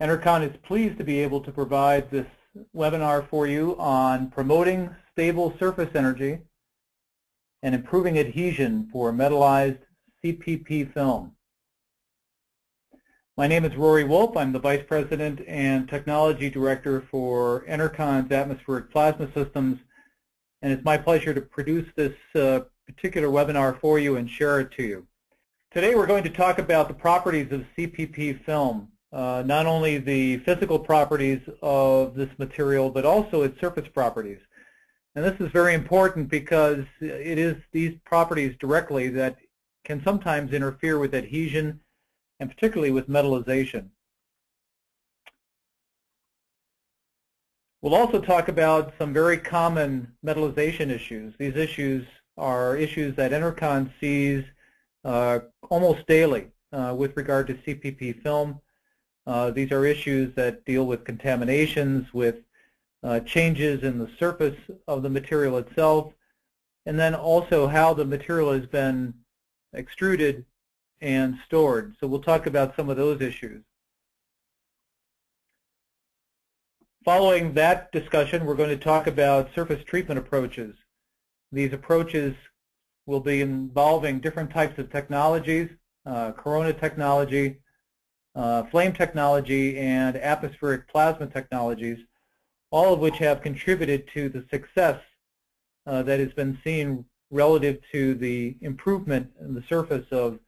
Enercon is pleased to be able to provide this webinar for you on promoting stable surface energy and improving adhesion for metallized CPP film. My name is Rory Wolf. I'm the Vice President and Technology Director for Enercon's Atmospheric Plasma Systems, and it's my pleasure to produce this particular webinar for you and share it to you. Today we're going to talk about the properties of CPP film, not only the physical properties of this material, but also its surface properties. And this is very important because it is these properties directly that can sometimes interfere with adhesion and particularly with metallization. We'll also talk about some very common metallization issues. These issues are issues that Enercon sees almost daily with regard to CPP film. These are issues that deal with contaminations, with changes in the surface of the material itself, and then also how the material has been extruded and stored. So we'll talk about some of those issues. Following that discussion, we're going to talk about surface treatment approaches. These approaches will be involving different types of technologies, corona technology, flame technology, and atmospheric plasma technologies, all of which have contributed to the success that has been seen relative to the improvement in the surface of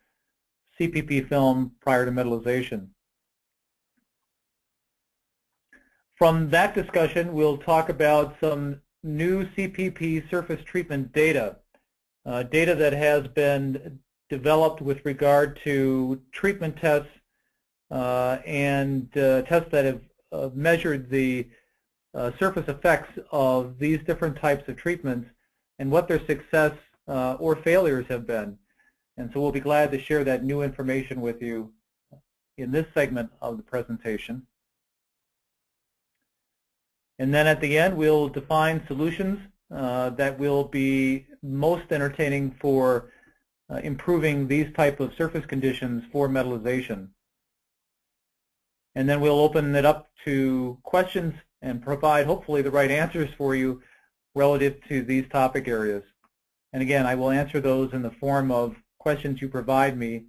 CPP film prior to metallization. From that discussion, we'll talk about some new CPP surface treatment data, data that has been developed with regard to treatment tests and tests that have measured the surface effects of these different types of treatments and what their success or failures have been. And so we'll be glad to share that new information with you in this segment of the presentation. And then at the end, we'll define solutions that will be most entertaining for improving these type of surface conditions for metallization. And then we'll open it up to questions and provide hopefully the right answers for you relative to these topic areas. And again, I will answer those in the form of questions you provide me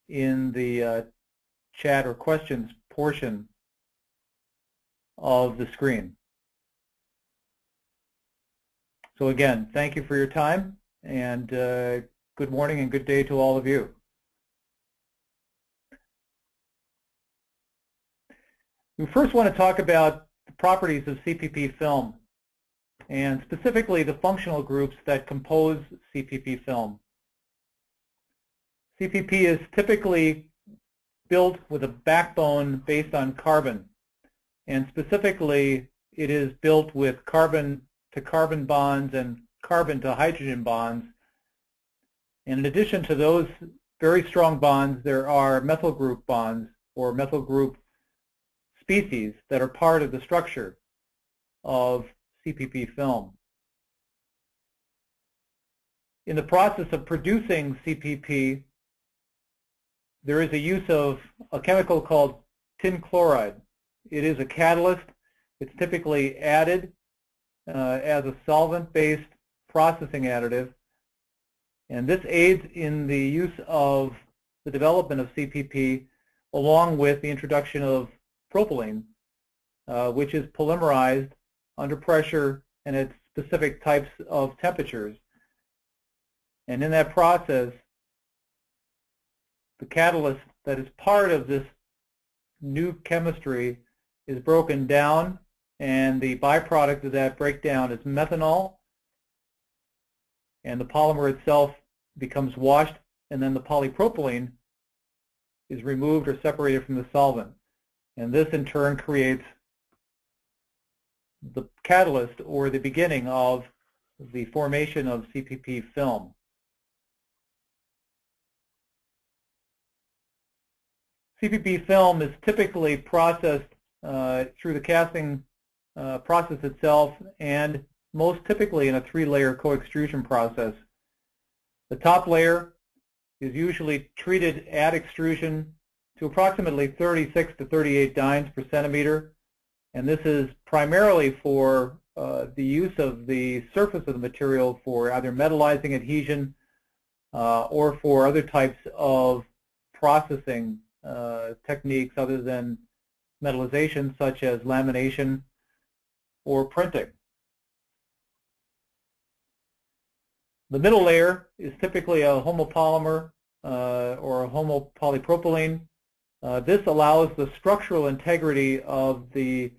in the chat or questions portion of the screen. So again, thank you for your time, and good morning and good day to all of you. We first want to talk about the properties of CPP film, and specifically the functional groups that compose CPP film. CPP is typically built with a backbone based on carbon, and specifically it is built with carbon-to-carbon bonds and carbon-to-hydrogen bonds. And in addition to those very strong bonds, there are methyl group bonds or methyl group species that are part of the structure of CPP film. In the process of producing CPP, there is a use of a chemical called tin chloride. It is a catalyst. It's typically added as a solvent-based processing additive, and this aids in the use of the development of CPP along with the introduction of propylene, which is polymerized under pressure and at specific types of temperatures. And in that process, the catalyst that is part of this new chemistry is broken down, and the byproduct of that breakdown is methanol, and the polymer itself becomes washed, and then the polypropylene is removed or separated from the solvent. And this in turn creates the catalyst or the beginning of the formation of CPP film. CPP film is typically processed through the casting process itself, and most typically in a three-layer co-extrusion process. The top layer is usually treated at extrusion to approximately 36 to 38 dynes per centimeter. And this is primarily for the use of the surface of the material for either metallizing adhesion or for other types of processing techniques other than metallization, such as lamination or printing. The middle layer is typically a homopolymer or a homopolypropylene. This allows the structural integrity of the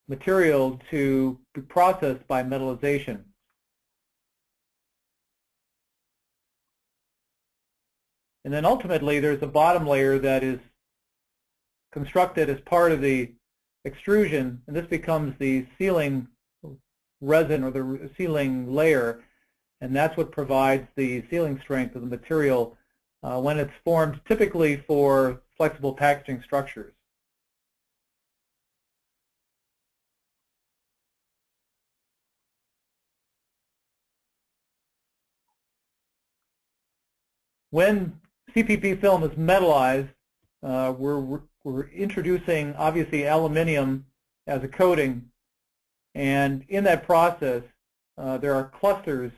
material to be processed by metallization. And then ultimately there's a bottom layer that is constructed as part of the extrusion, and this becomes the sealing resin or the sealing layer, and that's what provides the sealing strength of the material when it's formed typically for flexible packaging structures. When CPP film is metallized, we're introducing obviously aluminium as a coating, and in that process there are clusters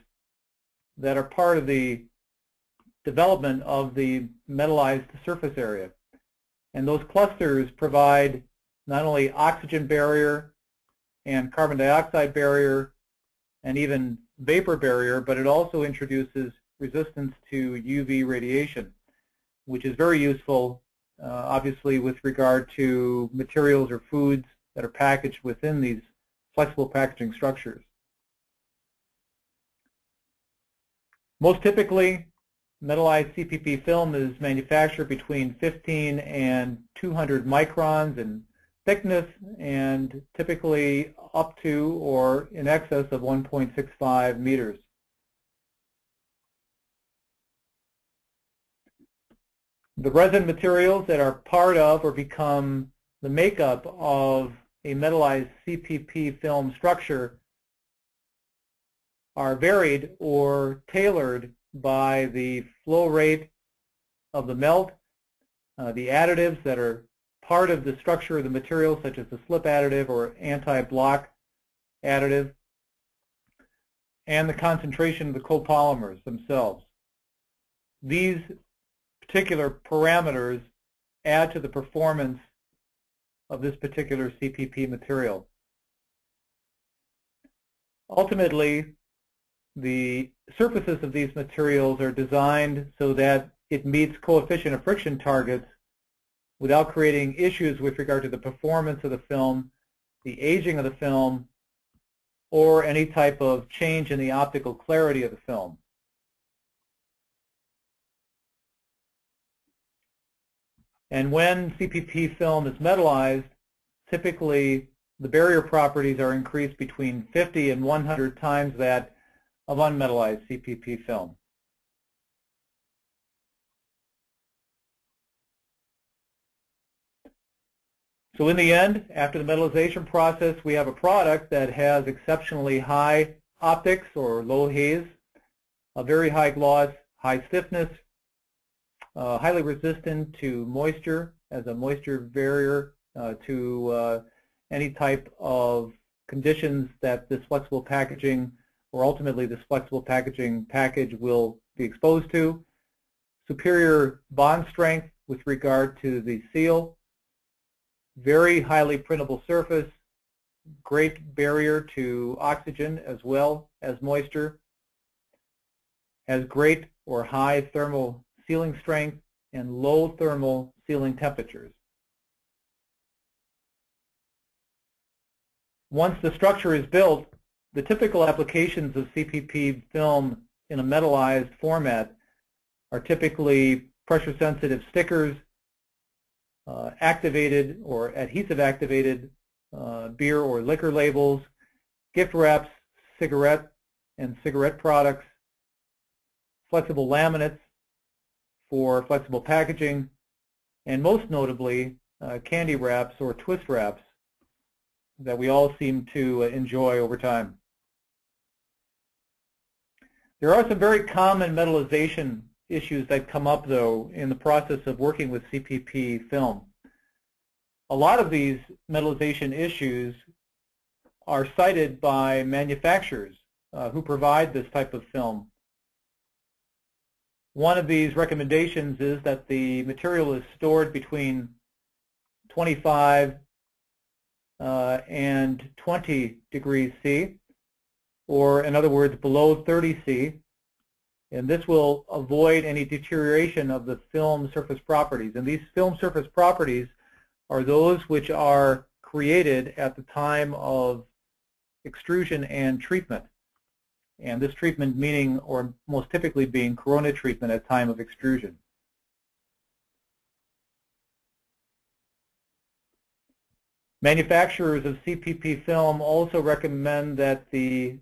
that are part of the development of the metallized surface area. And those clusters provide not only oxygen barrier and carbon dioxide barrier and even vapor barrier, but it also introduces resistance to UV radiation, which is very useful obviously with regard to materials or foods that are packaged within these flexible packaging structures. Most typically, metallized CPP film is manufactured between 15 and 200 microns in thickness and typically up to or in excess of 1.65 meters. The resin materials that are part of or become the makeup of a metallized CPP film structure are varied or tailored by the flow rate of the melt, the additives that are part of the structure of the material, such as the slip additive or anti-block additive, and the concentration of the copolymers themselves. These particular parameters add to the performance of this particular CPP material. Ultimately, the surfaces of these materials are designed so that it meets coefficient of friction targets without creating issues with regard to the performance of the film, the aging of the film, or any type of change in the optical clarity of the film. And when CPP film is metallized, typically the barrier properties are increased between 50 and 100 times that of unmetallized CPP film. So in the end, after the metallization process, we have a product that has exceptionally high optics or low haze, a very high gloss, high stiffness, highly resistant to moisture as a moisture barrier to any type of conditions that this flexible packaging or ultimately this flexible packaging package will be exposed to. Superior bond strength with regard to the seal. Very highly printable surface. Great barrier to oxygen as well as moisture. Has great or high thermal sealing strength and low thermal sealing temperatures. Once the structure is built, the typical applications of CPP film in a metallized format are typically pressure-sensitive stickers, activated or adhesive activated beer or liquor labels, gift wraps, cigarette and cigarette products, flexible laminates for flexible packaging, and most notably candy wraps or twist wraps that we all seem to enjoy over time. There are some very common metallization issues that come up, though, in the process of working with CPP film. A lot of these metallization issues are cited by manufacturers who provide this type of film. One of these recommendations is that the material is stored between 25 and 20 degrees C, or in other words, below 30 C, and this will avoid any deterioration of the film surface properties. And these film surface properties are those which are created at the time of extrusion and treatment. And this treatment meaning, or most typically being, corona treatment at time of extrusion. Manufacturers of CPP film also recommend that the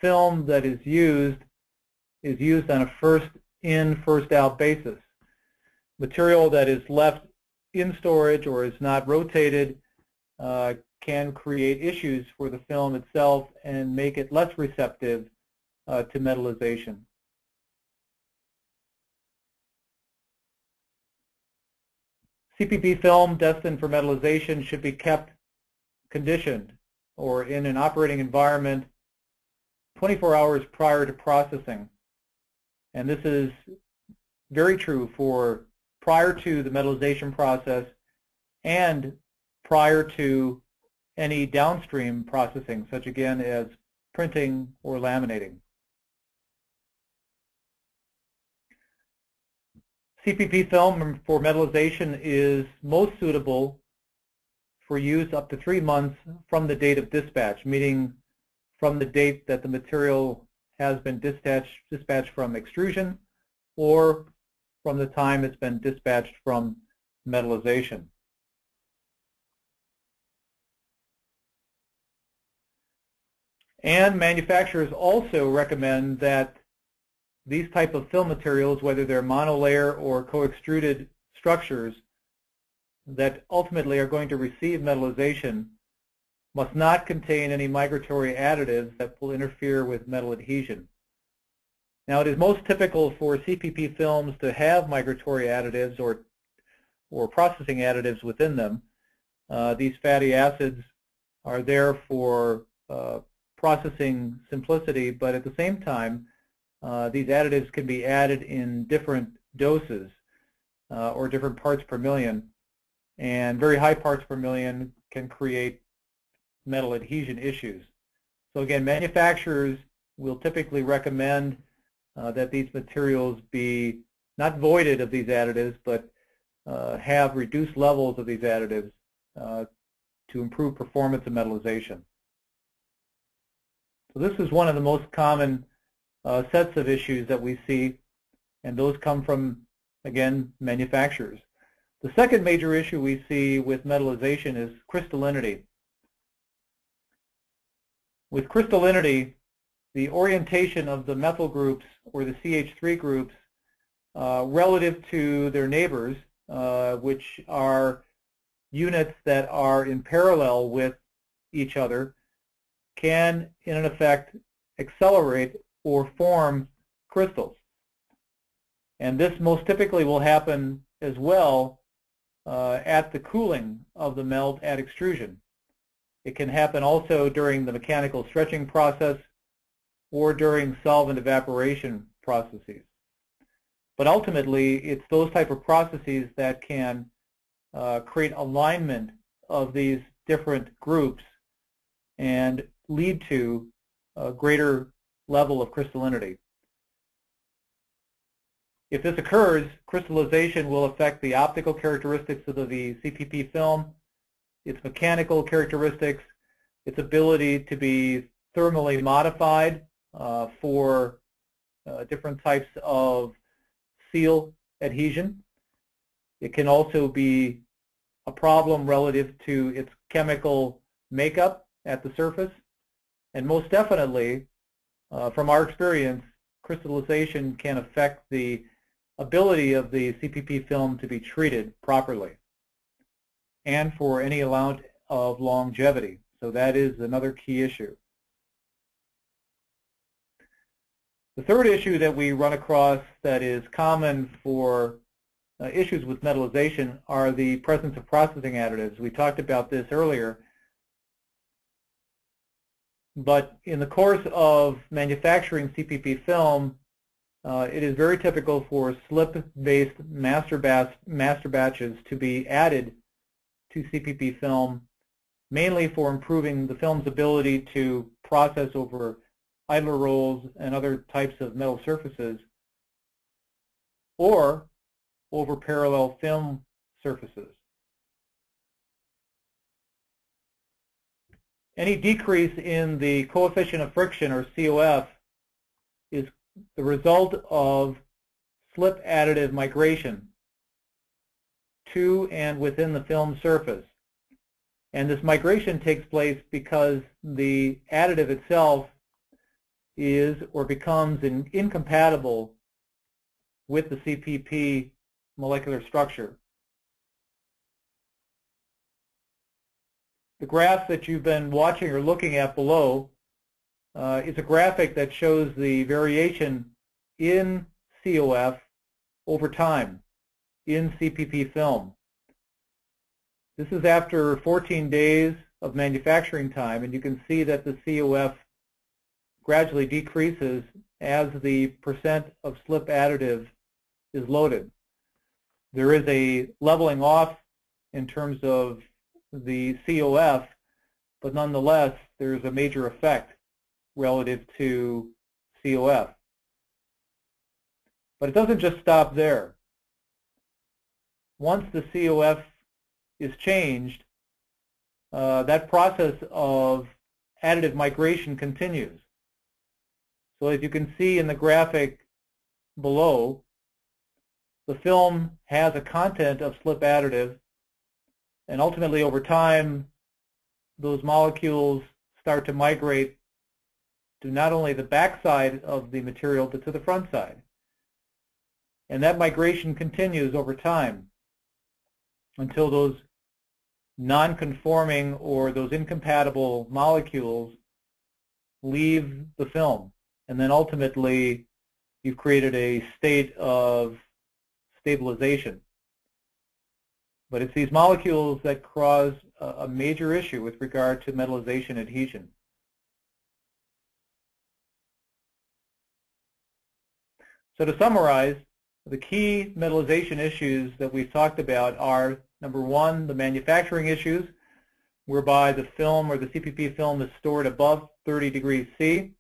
film that is used on a first-in, first-out basis. Material that is left in storage or is not rotated can create issues for the film itself and make it less receptive to metallization. CPP film destined for metallization should be kept conditioned or in an operating environment 24 hours prior to processing. And this is very true for prior to the metallization process and prior to any downstream processing, such again as printing or laminating. CPP film for metallization is most suitable for use up to 3 months from the date of dispatch, meaning from the date that the material has been dispatched from extrusion or from the time it's been dispatched from metallization. And manufacturers also recommend that these type of film materials, whether they're monolayer or co-extruded structures that ultimately are going to receive metallization, must not contain any migratory additives that will interfere with metal adhesion. Now, it is most typical for CPP films to have migratory additives or processing additives within them. These fatty acids are there for processing simplicity, but at the same time, these additives can be added in different doses or different parts per million, and very high parts per million can create metal adhesion issues. So again, manufacturers will typically recommend that these materials be not voided of these additives, but have reduced levels of these additives to improve performance of metallization. So this is one of the most common sets of issues that we see, and those come from, again, manufacturers. The second major issue we see with metallization is crystallinity. With crystallinity, the orientation of the methyl groups or the CH3 groups relative to their neighbors, which are units that are in parallel with each other, can, in effect, accelerate or form crystals. And this most typically will happen as well at the cooling of the melt at extrusion. It can happen also during the mechanical stretching process or during solvent evaporation processes. But ultimately, it's those type of processes that can create alignment of these different groups and lead to a greater level of crystallinity. If this occurs, crystallization will affect the optical characteristics of the CPP film, its mechanical characteristics, its ability to be thermally modified for different types of seal adhesion. It can also be a problem relative to its chemical makeup at the surface. And most definitely, from our experience, crystallization can affect the ability of the CPP film to be treated properly and for any amount of longevity. So that is another key issue. The third issue that we run across that is common for issues with metallization are the presence of processing additives. We talked about this earlier, but in the course of manufacturing CPP film, it is very typical for slip-based master batches to be added to CPP film, mainly for improving the film's ability to process over idler rolls and other types of metal surfaces, or over parallel film surfaces. Any decrease in the coefficient of friction, or COF, is the result of slip additive migration to and within the film surface. And this migration takes place because the additive itself is or becomes incompatible with the CPP molecular structure. The graph that you've been watching or looking at below is a graphic that shows the variation in COF over time in CPP film. This is after 14 days of manufacturing time, and you can see that the COF gradually decreases as the percent of slip additive is loaded. There is a leveling off in terms of the COF, but nonetheless there's a major effect relative to COF. But it doesn't just stop there. Once the COF is changed, that process of additive migration continues. So as you can see in the graphic below, the film has a content of slip additive, and ultimately over time those molecules start to migrate to not only the back side of the material but to the front side. And that migration continues over time until those non-conforming or those incompatible molecules leave the film. And then ultimately you've created a state of stabilization. But it's these molecules that cause a major issue with regard to metallization adhesion. So to summarize, the key metallization issues that we've talked about are, number one, the manufacturing issues, whereby the film or the CPP film is stored above 30 degrees C,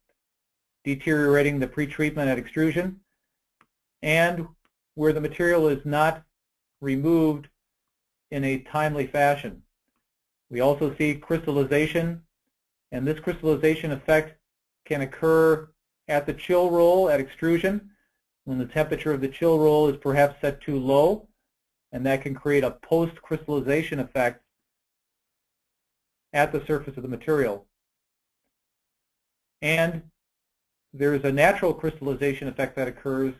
deteriorating the pretreatment at extrusion, and where the material is not removed in a timely fashion. We also see crystallization, and this crystallization effect can occur at the chill roll at extrusion when the temperature of the chill roll is perhaps set too low, and that can create a post-crystallization effect at the surface of the material. And there is a natural crystallization effect that occurs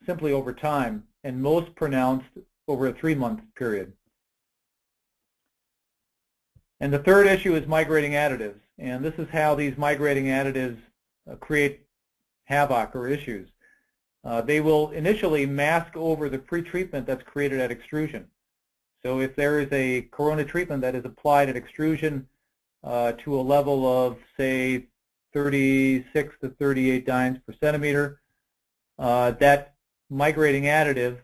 simply over time, and most pronounced over a 3-month period. And the third issue is migrating additives, and this is how these migrating additives create havoc or issues. They will initially mask over the pretreatment that's created at extrusion. So if there is a corona treatment that is applied at extrusion to a level of, say, 36 to 38 dynes per centimeter, that migrating additive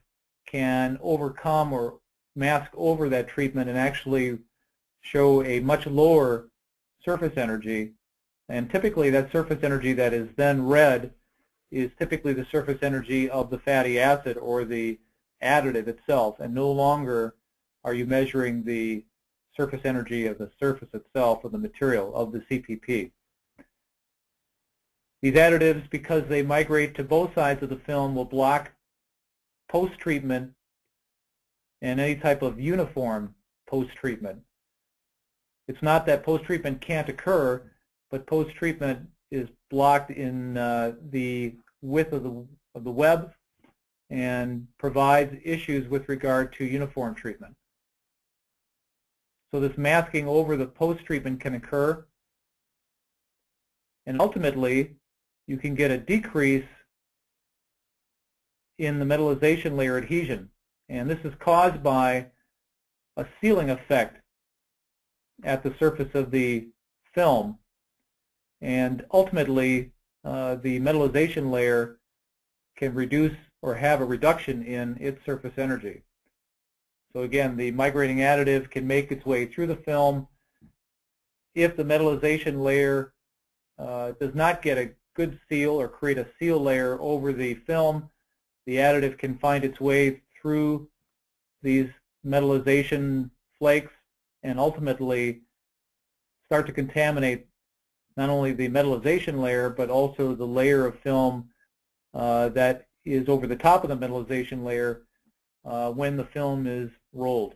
can overcome or mask over that treatment and actually show a much lower surface energy. And typically that surface energy that is then read is typically the surface energy of the fatty acid or the additive itself, and no longer are you measuring the surface energy of the surface itself of the material of the CPP. These additives, because they migrate to both sides of the film, will block post-treatment and any type of uniform post-treatment. It's not that post-treatment can't occur, but post-treatment is blocked in the width of the web and provides issues with regard to uniform treatment. So this masking over the post-treatment can occur, and ultimately you can get a decrease in the metallization layer adhesion. And this is caused by a sealing effect at the surface of the film. And ultimately, the metallization layer can reduce or have a reduction in its surface energy. So again, the migrating additive can make its way through the film. If the metallization layer does not get a good seal or create a seal layer over the film, the additive can find its way through these metallization flakes and ultimately start to contaminate not only the metallization layer but also the layer of film that is over the top of the metallization layer when the film is rolled.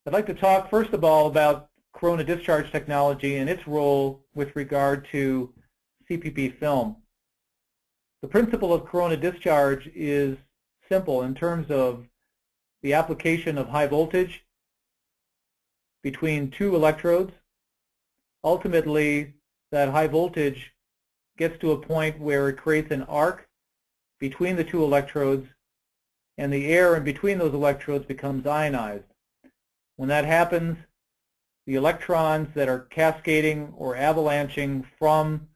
I'd like to talk first of all about corona discharge technology and its role with regard to CPP film. The principle of corona discharge is simple in terms of the application of high voltage between two electrodes. Ultimately, that high voltage gets to a point where it creates an arc between the two electrodes, and the air in between those electrodes becomes ionized. When that happens, the electrons that are cascading or avalanching from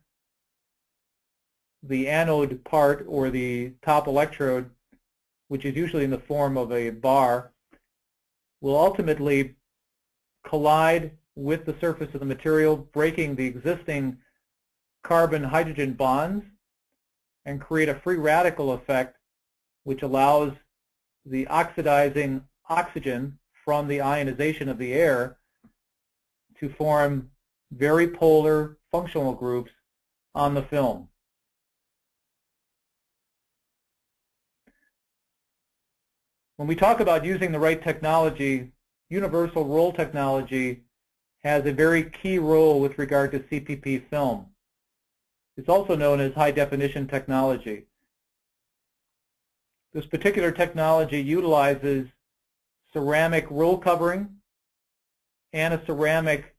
the anode part or the top electrode, which is usually in the form of a bar, will ultimately collide with the surface of the material, breaking the existing carbon-hydrogen bonds and create a free radical effect, which allows the oxidizing oxygen from the ionization of the air to form very polar functional groups on the film. When we talk about using the right technology, universal roll technology has a very key role with regard to CPP film. It's also known as high definition technology. This particular technology utilizes ceramic roll covering and a ceramic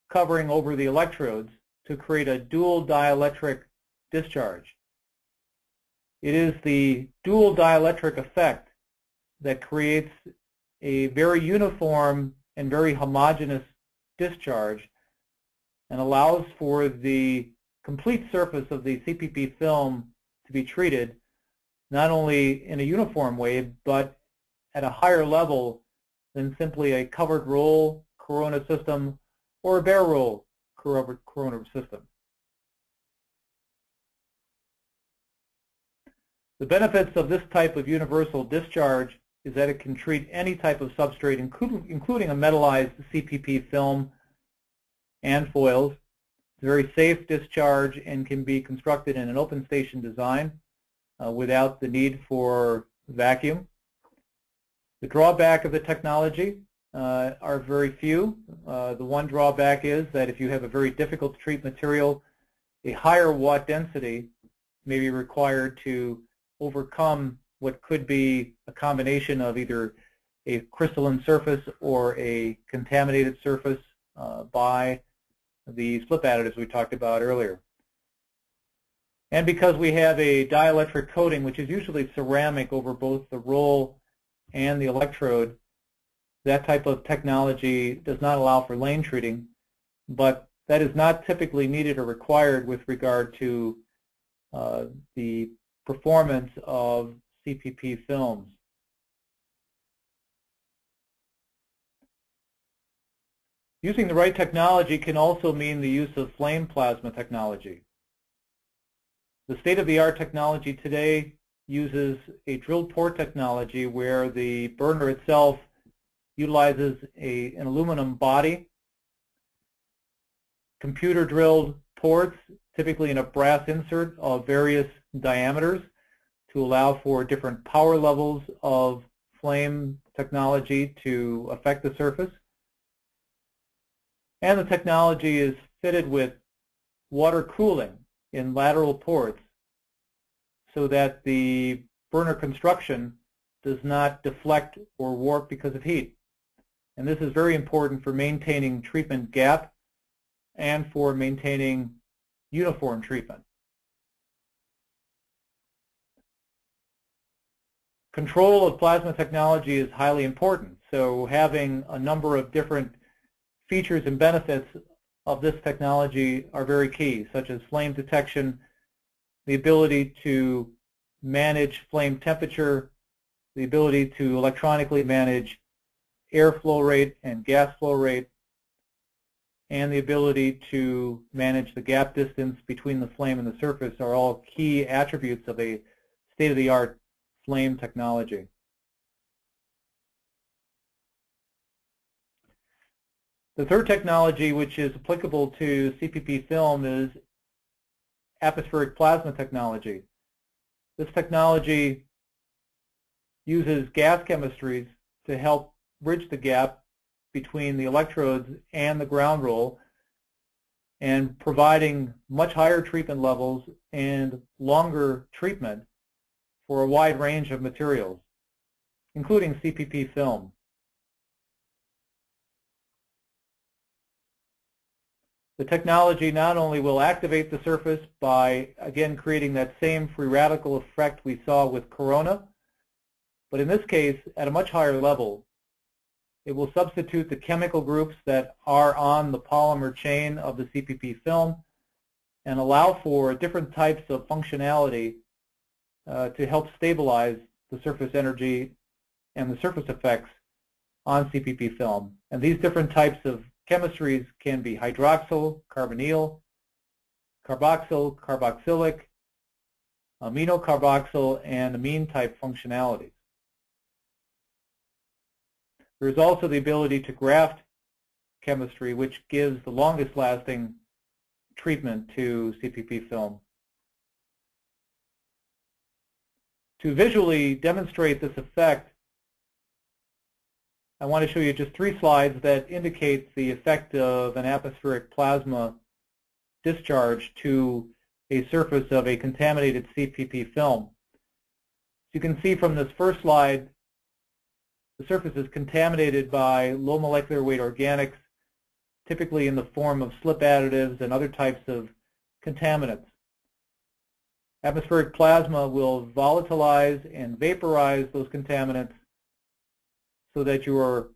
covering over the electrodes to create a dual dielectric discharge. It is the dual dielectric effect that creates a very uniform and very homogeneous discharge and allows for the complete surface of the CPP film to be treated not only in a uniform way but at a higher level than simply a covered roll corona system or a bare roll corona system. The benefits of this type of universal discharge is that it can treat any type of substrate, including a metallized CPP film and foils. It's a very safe discharge and can be constructed in an open station design without the need for vacuum. The drawback of the technology are very few. The one drawback is that if you have a very difficult to treat material, a higher watt density may be required to overcome what could be a combination of either a crystalline surface or a contaminated surface by the slip additives we talked about earlier. And because we have a dielectric coating, which is usually ceramic over both the roll and the electrode, that type of technology does not allow for lane treating, but that is not typically needed or required with regard to the performance of CPP films. Using the right technology can also mean the use of flame plasma technology. The state-of-the-art technology today uses a drilled port technology where the burner itself utilizes an aluminum body, computer drilled ports, typically in a brass insert of various diameters, to allow for different power levels of flame technology to affect the surface. And the technology is fitted with water cooling in lateral ports so that the burner construction does not deflect or warp because of heat. And this is very important for maintaining treatment gap and for maintaining uniform treatment. Control of plasma technology is highly important, so having a number of different features and benefits of this technology are very key, such as flame detection, the ability to manage flame temperature, the ability to electronically manage air flow rate and gas flow rate, and the ability to manage the gap distance between the flame and the surface are all key attributes of a state-of-the-art flame technology. The third technology which is applicable to CPP film is atmospheric plasma technology. This technology uses gas chemistries to help bridge the gap between the electrodes and the ground roll, and providing much higher treatment levels and longer treatment for a wide range of materials, including CPP film. The technology not only will activate the surface by, again, creating that same free radical effect we saw with corona, but in this case, at a much higher level, it will substitute the chemical groups that are on the polymer chain of the CPP film and allow for different types of functionality to help stabilize the surface energy and the surface effects on CPP film. And these different types of chemistries can be hydroxyl, carbonyl, carboxyl, carboxylic, aminocarboxyl, and amine type functionalities. There is also the ability to graft chemistry, which gives the longest lasting treatment to CPP film. To visually demonstrate this effect, I want to show you just 3 slides that indicate the effect of an atmospheric plasma discharge to a surface of a contaminated CPP film. As you can see from this first slide, the surface is contaminated by low molecular weight organics, typically in the form of slip additives and other types of contaminants. Atmospheric plasma will volatilize and vaporize those contaminants so that you are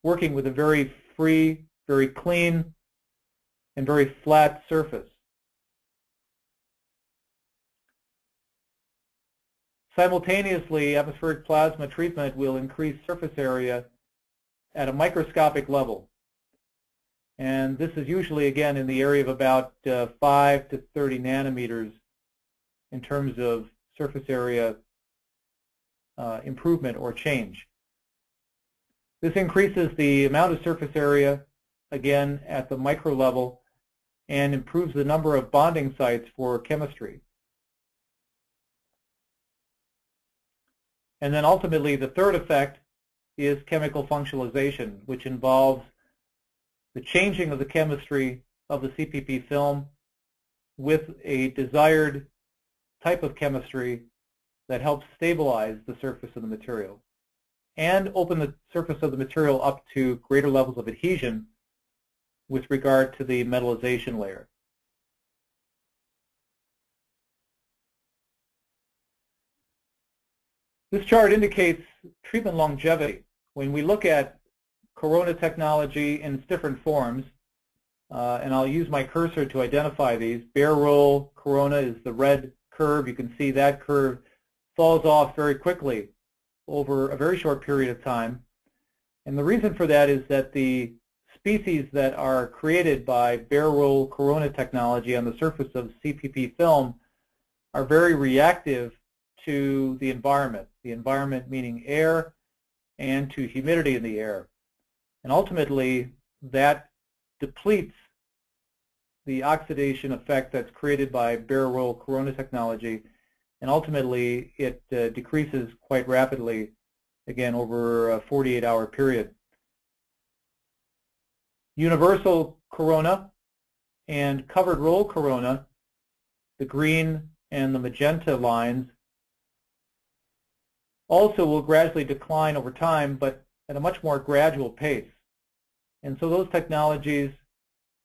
working with a very free, very clean, and very flat surface. Simultaneously, atmospheric plasma treatment will increase surface area at a microscopic level. And this is usually, again, in the area of about 5 to 30 nanometers in terms of surface area improvement or change. This increases the amount of surface area, again, at the micro level, and improves the number of bonding sites for chemistry. And then ultimately, the third effect is chemical functionalization, which involves the changing of the chemistry of the CPP film with a desired type of chemistry that helps stabilize the surface of the material and open the surface of the material up to greater levels of adhesion with regard to the metallization layer. This chart indicates treatment longevity. When we look at corona technology in its different forms, and I'll use my cursor to identify these. Bare roll corona is the red curve. You can see that curve falls off very quickly over a very short period of time. And the reason for that is that the species that are created by bare roll corona technology on the surface of CPP film are very reactive to the environment meaning air, and to humidity in the air. And ultimately, that depletes the oxidation effect that's created by bare roll corona technology, and ultimately it decreases quite rapidly, again, over a 48-hour period. Universal corona and covered roll corona, the green and the magenta lines, also will gradually decline over time, but at a much more gradual pace. And so those technologies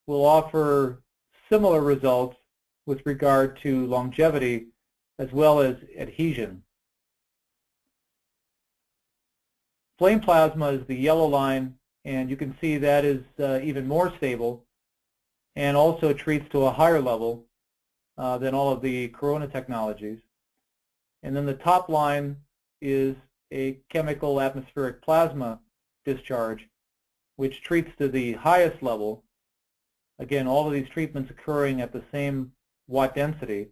will offer similar results with regard to longevity as well as adhesion. Flame plasma is the yellow line, and you can see that is even more stable and also treats to a higher level than all of the corona technologies. And then the top line is a chemical atmospheric plasma discharge, which treats to the highest level. Again, all of these treatments occurring at the same watt density,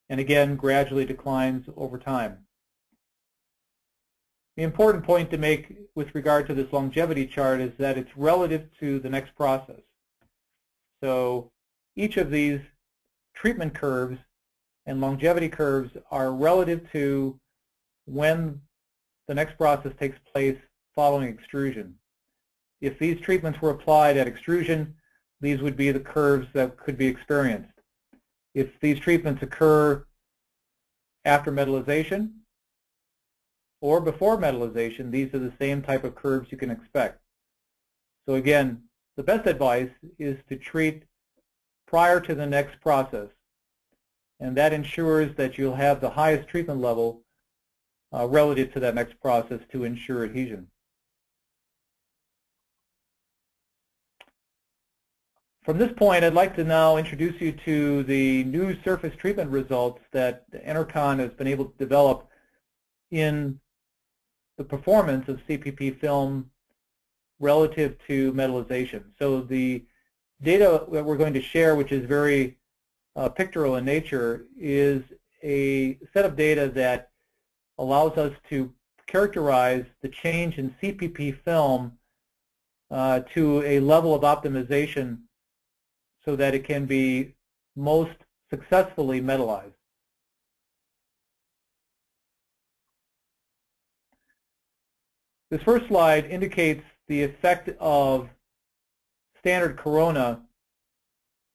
and again, gradually declines over time. The important point to make with regard to this longevity chart is that it's relative to the next process. So each of these treatment curves and longevity curves are relative to when the next process takes place following extrusion. If these treatments were applied at extrusion, these would be the curves that could be experienced. If these treatments occur after metallization or before metallization, these are the same type of curves you can expect. So again, the best advice is to treat prior to the next process, and that ensures that you'll have the highest treatment level relative to that next process to ensure adhesion. From this point, I'd like to now introduce you to the new surface treatment results that Enercon has been able to develop in the performance of CPP film relative to metallization. So the data that we're going to share, which is very pictorial in nature, is a set of data that allows us to characterize the change in CPP film to a level of optimization so that it can be most successfully metallized. This first slide indicates the effect of standard corona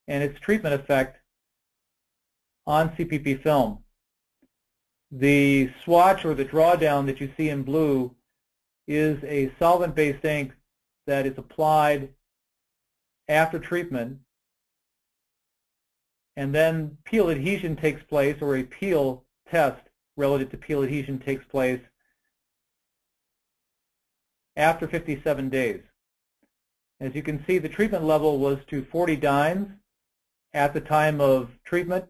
and its treatment effect on CPP film. The swatch or the drawdown that you see in blue is a solvent-based ink that is applied after treatment, and then peel adhesion takes place, or a peel test relative to peel adhesion takes place after 57 days. As you can see, the treatment level was to 40 dynes at the time of treatment,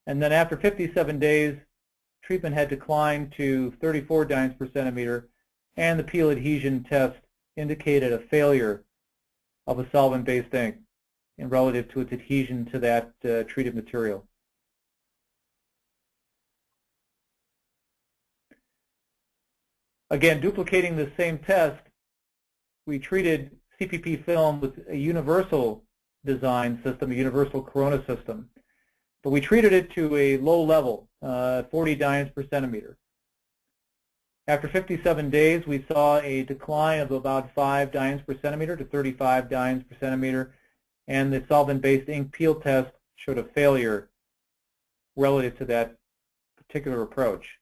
and then after 57 days, treatment had declined to 34 dynes per centimeter, and the peel adhesion test indicated a failure of a solvent-based ink in relative to its adhesion to that treated material. Again, duplicating the same test, we treated CPP film with a universal design system, a universal corona system. But we treated it to a low level, 40 dynes per centimeter. After 57 days, we saw a decline of about 5 dynes per centimeter to 35 dynes per centimeter, and the solvent-based ink peel test showed a failure relative to that particular approach.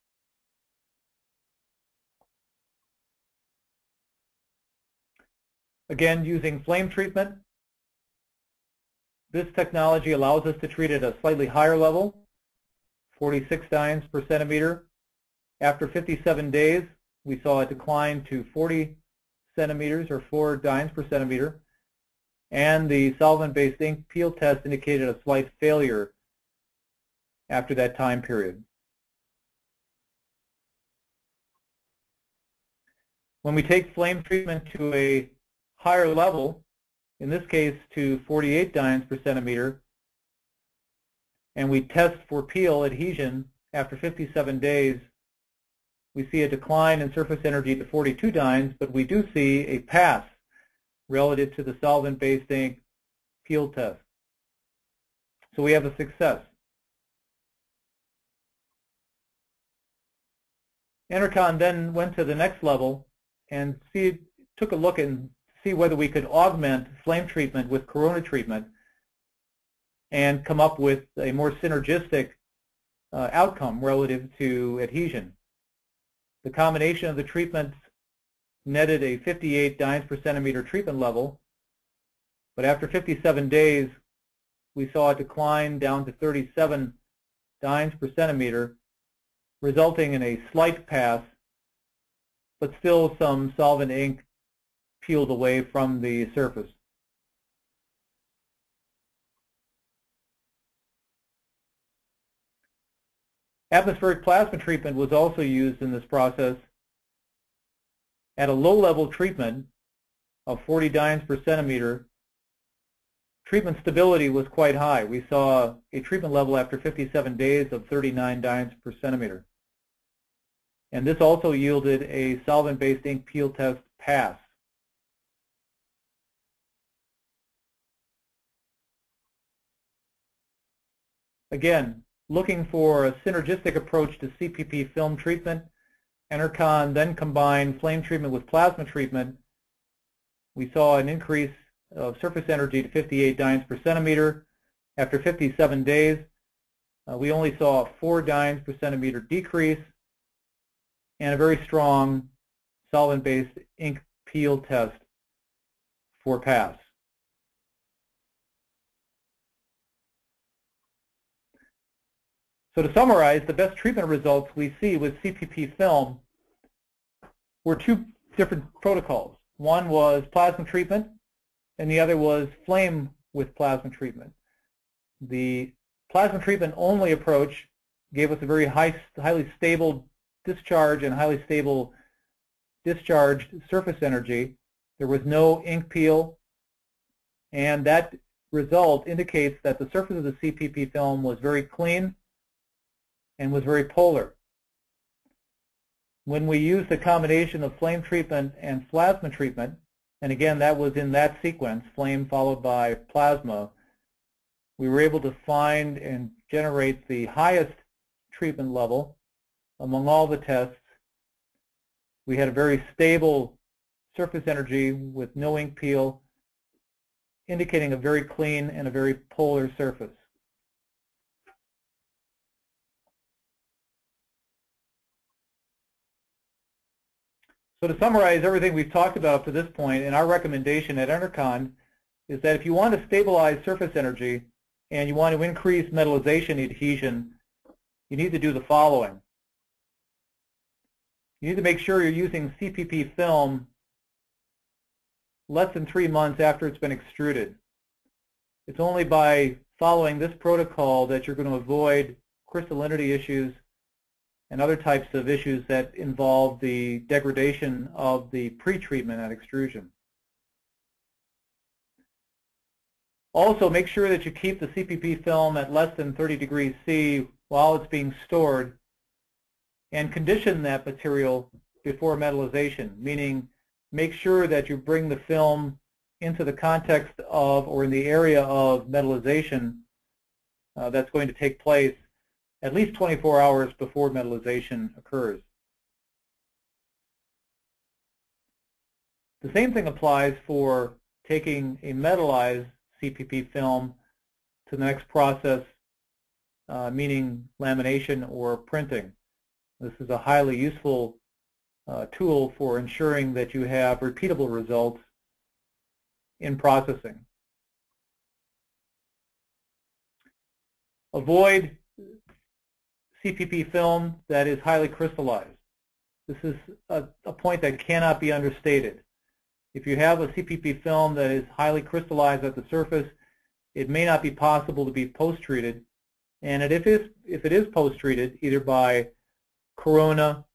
Again, using flame treatment, this technology allows us to treat at a slightly higher level, 46 dynes per centimeter. After 57 days, we saw a decline to 40 centimeters, or 4 dynes per centimeter, and the solvent-based ink peel test indicated a slight failure after that time period. When we take flame treatment to a higher level, in this case to 48 dynes per centimeter, and we test for peel adhesion after 57 days, we see a decline in surface energy to 42 dynes, but we do see a pass relative to the solvent-based ink peel test. So we have a success. Enercon then went to the next level and took a look and see whether we could augment flame treatment with corona treatment and come up with a more synergistic outcome relative to adhesion. The combination of the treatments netted a 58 dynes per centimeter treatment level, but after 57 days, we saw a decline down to 37 dynes per centimeter, resulting in a slight pass, but still some solvent ink peeled away from the surface. Atmospheric plasma treatment was also used in this process. At a low-level treatment of 40 dynes per centimeter, treatment stability was quite high. We saw a treatment level after 57 days of 39 dynes per centimeter. And this also yielded a solvent-based ink peel test pass. Again, looking for a synergistic approach to CPP film treatment, Enercon then combined flame treatment with plasma treatment. We saw an increase of surface energy to 58 dynes per centimeter. After 57 days, we only saw a 4 dynes per centimeter decrease and a very strong solvent-based ink peel test for pass. So to summarize, the best treatment results we see with CPP film were two different protocols. One was plasma treatment, and the other was flame with plasma treatment. The plasma treatment only approach gave us a very highly stable discharge and highly stable discharged surface energy. There was no ink peel, and that result indicates that the surface of the CPP film was very clean and was very polar. When we used the combination of flame treatment and plasma treatment, and again that was in that sequence, flame followed by plasma, we were able to find and generate the highest treatment level among all the tests. We had a very stable surface energy with no ink peel, indicating a very clean and a very polar surface. So to summarize everything we've talked about up to this point, and our recommendation at Enercon is that if you want to stabilize surface energy and you want to increase metallization adhesion, you need to do the following. You need to make sure you're using CPP film less than 3 months after it's been extruded. It's only by following this protocol that you're going to avoid crystallinity issues and other types of issues that involve the degradation of the pre-treatment at extrusion. Also, make sure that you keep the CPP film at less than 30 degrees C while it's being stored, and condition that material before metallization, meaning make sure that you bring the film into the context of or in the area of metallization that's going to take place at least 24 hours before metallization occurs. The same thing applies for taking a metallized CPP film to the next process, meaning lamination or printing. This is a highly useful tool for ensuring that you have repeatable results in processing. Avoid CPP film that is highly crystallized. This is a point that cannot be understated. If you have a CPP film that is highly crystallized at the surface, it may not be possible to be post-treated. And if it is post-treated, either by corona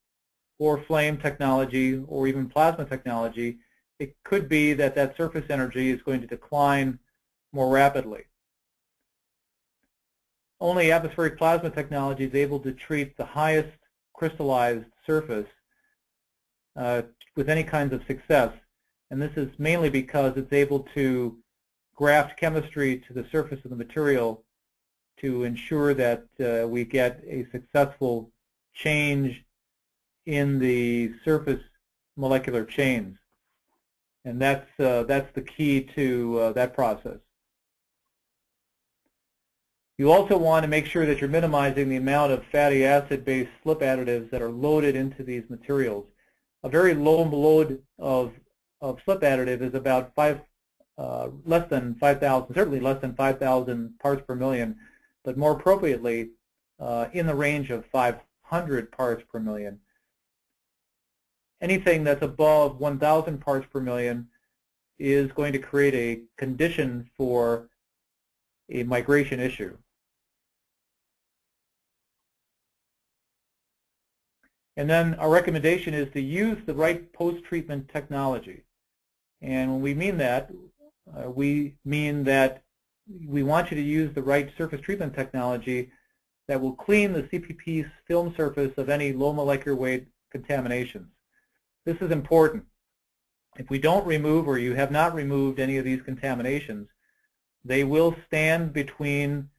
or flame technology or even plasma technology, it could be that that surface energy is going to decline more rapidly. Only atmospheric plasma technology is able to treat the highest crystallized surface with any kinds of success. And this is mainly because it's able to graft chemistry to the surface of the material to ensure that we get a successful change in the surface molecular chains. And that's the key to that process. You also want to make sure that you're minimizing the amount of fatty acid-based slip additives that are loaded into these materials. a very low load of slip additive is about less than 5,000, certainly less than 5,000 parts per million, but more appropriately in the range of 500 parts per million. Anything that's above 1,000 parts per million is going to create a condition for a migration issue. And then our recommendation is to use the right post-treatment technology. And when we mean that, we mean that we want you to use the right surface treatment technology that will clean the CPP film surface of any low molecular weight contaminations. This is important. If we don't remove, or you have not removed any of these contaminations, they will stand between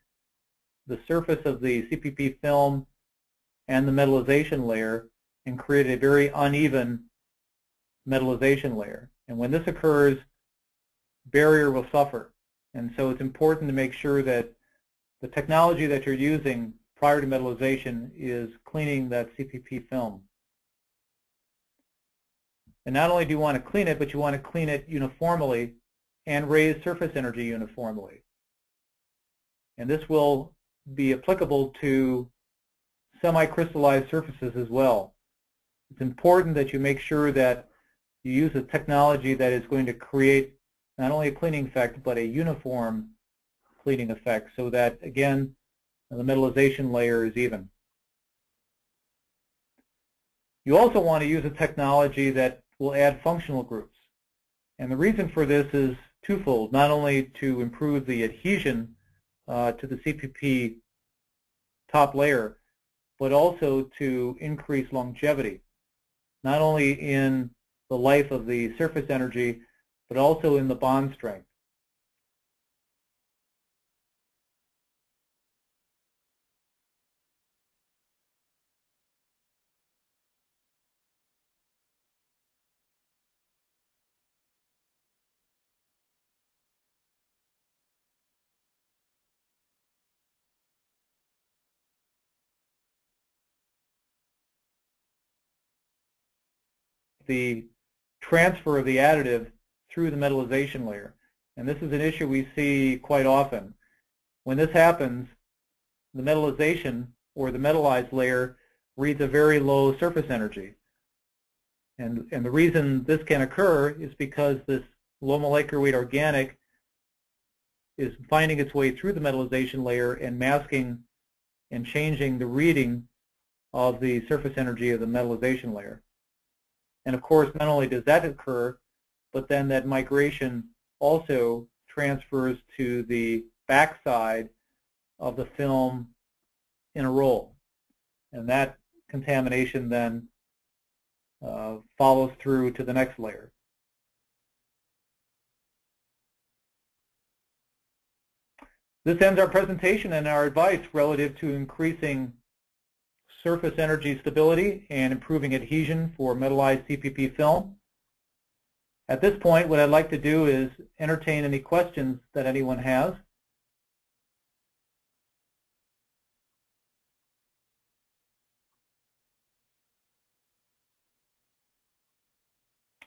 the surface of the CPP film and the metallization layer and create a very uneven metallization layer. And when this occurs, barrier will suffer. And so it's important to make sure that the technology that you're using prior to metallization is cleaning that CPP film. And not only do you want to clean it, but you want to clean it uniformly and raise surface energy uniformly. And this will be applicable to semi-crystallized surfaces as well. It's important that you make sure that you use a technology that is going to create not only a cleaning effect, but a uniform cleaning effect, so that, again, the metallization layer is even. You also want to use a technology that will add functional groups. And the reason for this is twofold, not only to improve the adhesion to the CPP top layer, but also to increase longevity, not only in the life of the surface energy, but also in the bond strength. The transfer of the additive through the metallization layer. And this is an issue we see quite often. When this happens, the metallization, or the metallized layer, reads a very low surface energy. And the reason this can occur is because this low molecular weight organic is finding its way through the metallization layer and masking and changing the reading of the surface energy of the metallization layer. And of course, not only does that occur, but then that migration also transfers to the backside of the film in a roll. And that contamination then follows through to the next layer. This ends our presentation and our advice relative to increasing surface energy stability and improving adhesion for metallized CPP film. At this point, what I'd like to do is entertain any questions that anyone has.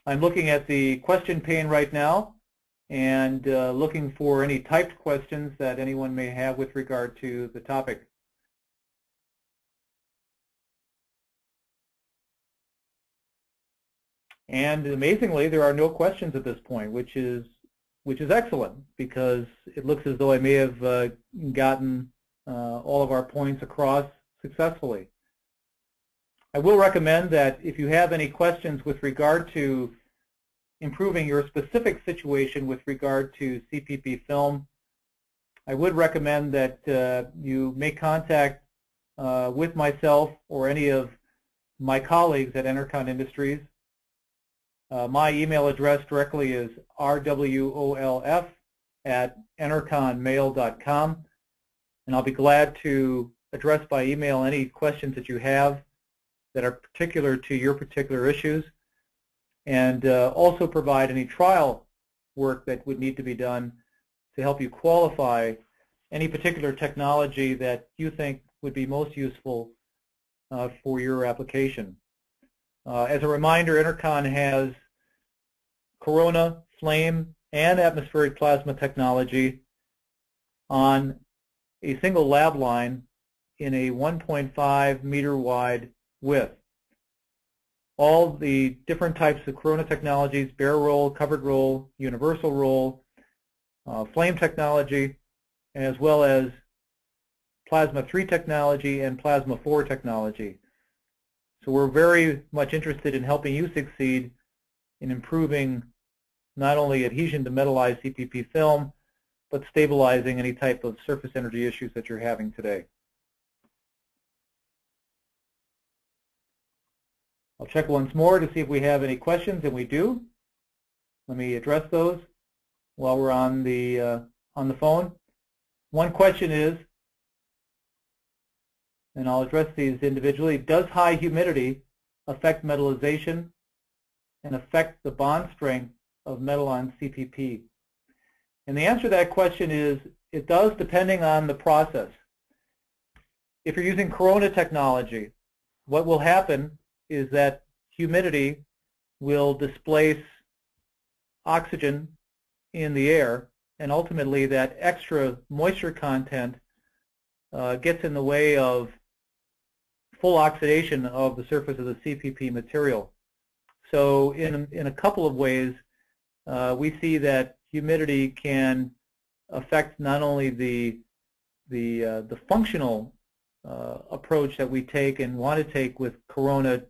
I'm looking at the question pane right now and looking for any typed questions that anyone may have with regard to the topic. And amazingly, there are no questions at this point, which is excellent, because it looks as though I may have gotten all of our points across successfully. I will recommend that if you have any questions with regard to improving your specific situation with regard to CPP film, I would recommend that you make contact with myself or any of my colleagues at Enercon Industries. My email address directly is rwolf@enerconmail.com, and I'll be glad to address by email any questions that you have that are particular to your particular issues, and also provide any trial work that would need to be done to help you qualify any particular technology that you think would be most useful for your application. As a reminder, Enercon has corona, flame, and atmospheric plasma technology on a single lab line in a 1.5 meter wide width. All the different types of corona technologies, bare roll, covered roll, universal roll, flame technology, as well as plasma 3 technology and plasma 4 technology. So we're very much interested in helping you succeed in improving not only adhesion to metallized CPP film, but stabilizing any type of surface energy issues that you're having today. I'll check once more to see if we have any questions, and we do. Let me address those while we're on the phone. One question is, and I'll address these individually, does high humidity affect metallization and affect the bond strength of metal on CPP? And the answer to that question is it does, depending on the process. If you're using corona technology, what will happen is that humidity will displace oxygen in the air, and ultimately that extra moisture content gets in the way of full oxidation of the surface of the CPP material. So in a couple of ways, we see that humidity can affect not only the functional approach that we take and want to take with corona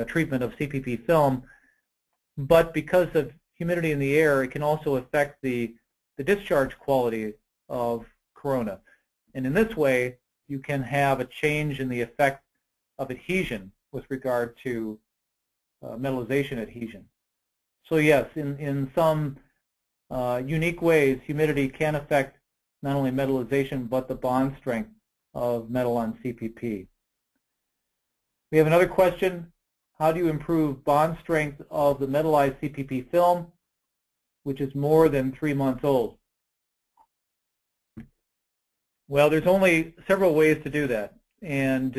treatment of CPP film, but because of humidity in the air, it can also affect the discharge quality of corona. And in this way, you can have a change in the effect of adhesion with regard to metallization adhesion. So yes, in some unique ways, humidity can affect not only metallization, but the bond strength of metal on CPP. We have another question. How do you improve bond strength of the metallized CPP film, which is more than 3 months old? Well, there's only several ways to do that. And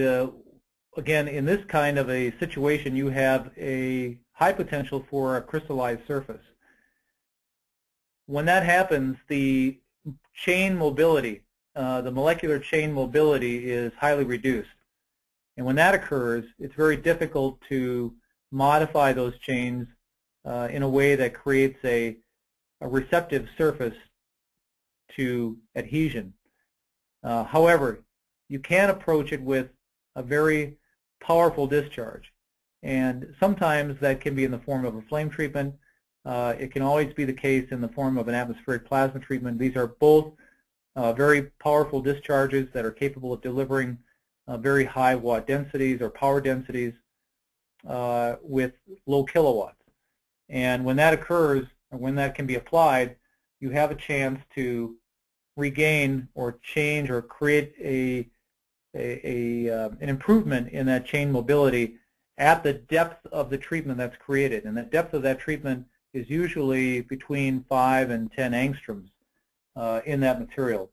again, in this kind of a situation, you have a high potential for a crystallized surface. When that happens, the chain mobility, the molecular chain mobility is highly reduced. And when that occurs, it's very difficult to modify those chains in a way that creates a receptive surface to adhesion. However, you can approach it with a very powerful discharge. And sometimes that can be in the form of a flame treatment. It can always be the case in the form of an atmospheric plasma treatment. These are both very powerful discharges that are capable of delivering very high watt densities or power densities with low kilowatts. And when that occurs, or when that can be applied, you have a chance to regain or change or create an improvement in that chain mobility at the depth of the treatment that's created. And the depth of that treatment is usually between 5 and 10 angstroms in that material.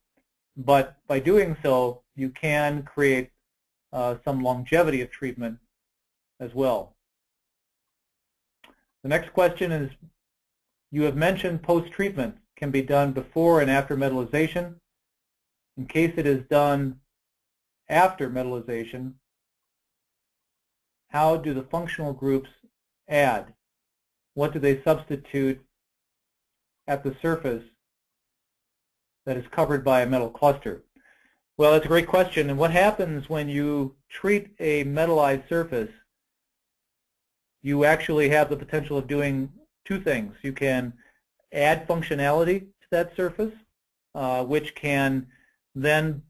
But by doing so, you can create some longevity of treatment as well. The next question is, you have mentioned post-treatment can be done before and after metallization. In case it is done after metallization, how do the functional groups add? What do they substitute at the surface that is covered by a metal cluster? Well, that's a great question. And what happens when you treat a metallized surface, you actually have the potential of doing two things. You can add functionality to that surface, which can then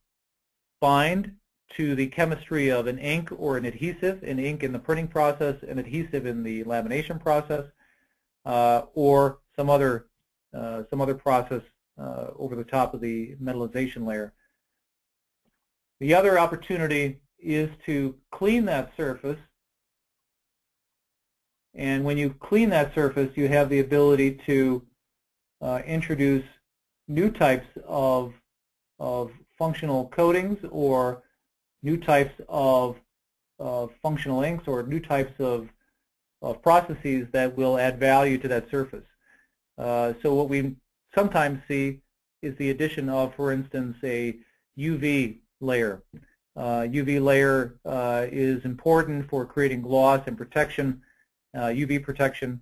bind to the chemistry of an ink or an adhesive, an ink in the printing process, an adhesive in the lamination process, or some other process over the top of the metallization layer. The other opportunity is to clean that surface, and when you clean that surface, you have the ability to introduce new types of functional coatings or new types of functional inks or new types of processes that will add value to that surface. So what we sometimes see is the addition of, for instance, a UV layer. UV layer is important for creating gloss and protection, UV protection.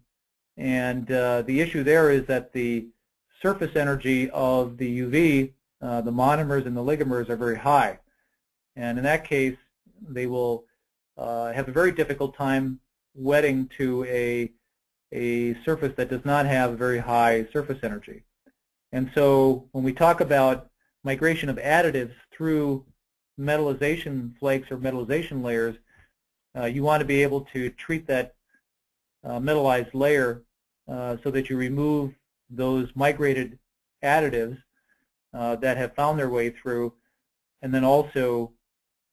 And the issue there is that the surface energy of the UV, the monomers and the oligomers, are very high. And in that case, they will have a very difficult time wetting to a surface that does not have very high surface energy. And so when we talk about migration of additives through metallization flakes or metallization layers, you want to be able to treat that metallized layer so that you remove those migrated additives that have found their way through, and then also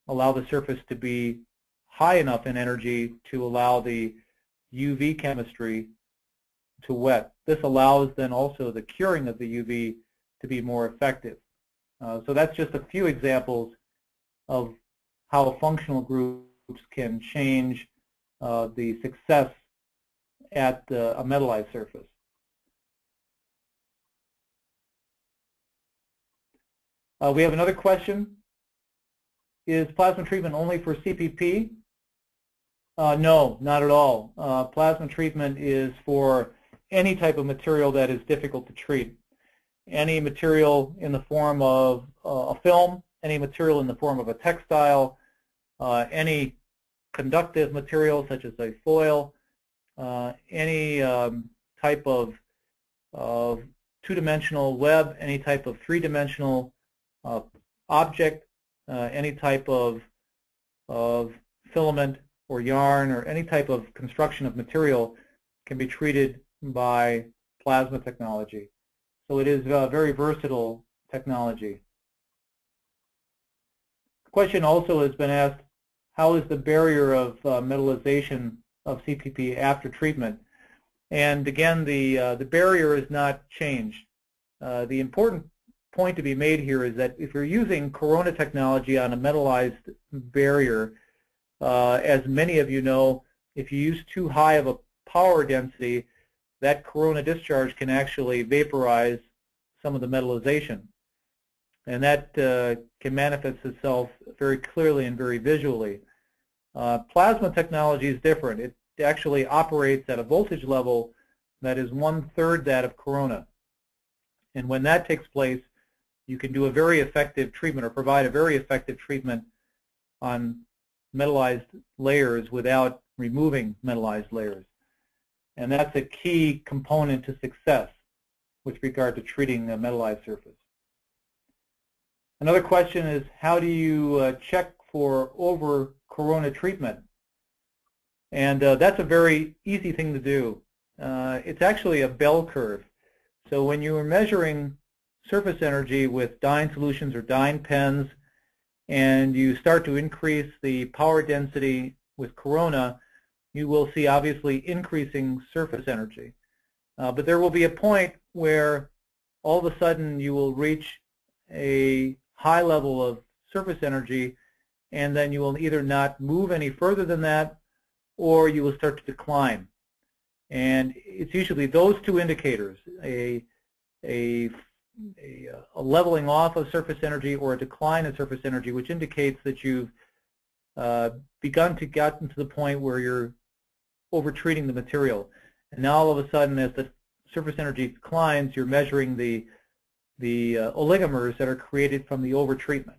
allow the surface to be high enough in energy to allow the UV chemistry to wet. This allows then also the curing of the UV to be more effective. So that's just a few examples of how functional groups can change the success at a metallized surface. We have another question. Is plasma treatment only for CPP? No, not at all. Plasma treatment is for any type of material that is difficult to treat. Any material in the form of a film, any material in the form of a textile, any conductive material such as a foil, any type of two-dimensional web, any type of three-dimensional object, any type of filament or yarn, or any type of construction of material can be treated by plasma technology. So it is a very versatile technology. The question also has been asked, how is the barrier of metallization of CPP after treatment? And again, the barrier is not changed. The important point to be made here is that if you're using corona technology on a metallized barrier, as many of you know, if you use too high of a power density, that corona discharge can actually vaporize some of the metallization. And that can manifest itself very clearly and very visually. Plasma technology is different. It actually operates at a voltage level that is 1/3 that of corona. And when that takes place, you can do a very effective treatment or provide a very effective treatment on metallized layers without removing metallized layers. And that's a key component to success with regard to treating a metallized surface. Another question is, how do you check for over corona treatment? And that's a very easy thing to do. It's actually a bell curve. So when you are measuring surface energy with dyeing solutions or dyeing pens, and you start to increase the power density with corona, you will see obviously increasing surface energy. But there will be a point where all of a sudden you will reach a high level of surface energy, and then you will either not move any further than that, or you will start to decline. And it's usually those two indicators, a leveling off of surface energy or a decline in surface energy, which indicates that you've begun to get into the point where you're over-treating the material. And now all of a sudden, as the surface energy declines, you're measuring the oligomers that are created from the over-treatment.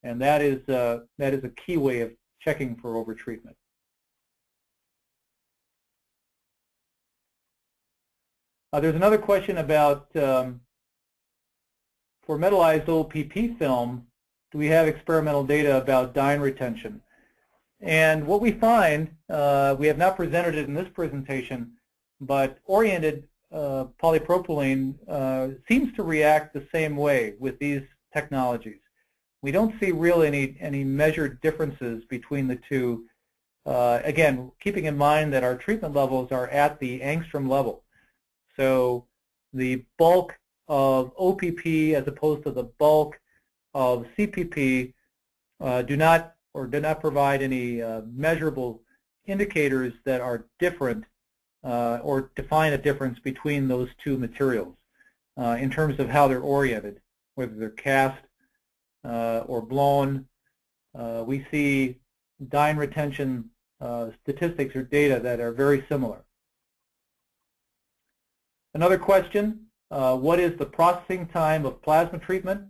And that is a key way of checking for over-treatment. There's another question about, for metallized OPP film, do we have experimental data about dye retention? And what we find, we have not presented it in this presentation, but oriented polypropylene seems to react the same way with these technologies. We don't see really any measured differences between the two. Again, keeping in mind that our treatment levels are at the angstrom level. So the bulk of OPP as opposed to the bulk of CPP do not provide any measurable indicators that are different or define a difference between those two materials in terms of how they're oriented, whether they're cast or blown. We see dyne retention statistics or data that are very similar. Another question, what is the processing time of plasma treatment?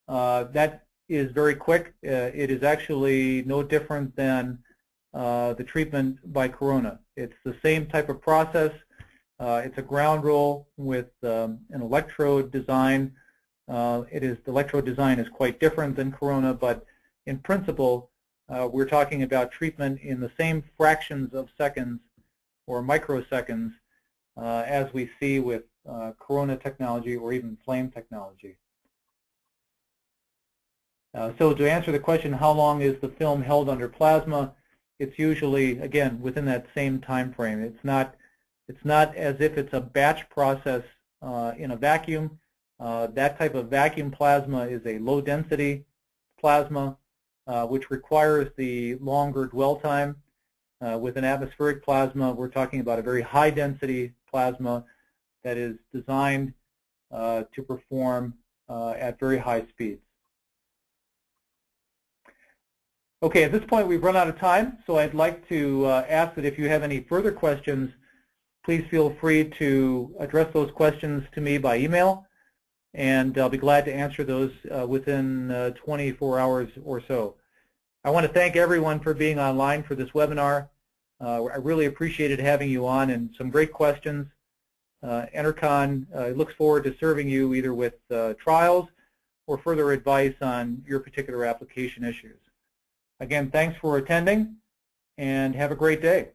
That is very quick. It is actually no different than the treatment by corona. It's the same type of process. It's a ground roll with an electrode design. The electrode design is quite different than corona, but in principle, we're talking about treatment in the same fractions of seconds or microseconds as we see with corona technology or even flame technology. So to answer the question, how long is the film held under plasma? It's usually, again, within that same time frame. It's not as if it's a batch process in a vacuum. That type of vacuum plasma is a low density plasma, which requires the longer dwell time. With an atmospheric plasma, we're talking about a very high density plasma that is designed to perform at very high speeds. Okay, at this point we've run out of time, so I'd like to ask that if you have any further questions, please feel free to address those questions to me by email, and I'll be glad to answer those within 24 hours or so. I want to thank everyone for being online for this webinar. I really appreciated having you on and some great questions. Enercon looks forward to serving you either with trials or further advice on your particular application issues. Again, thanks for attending and have a great day.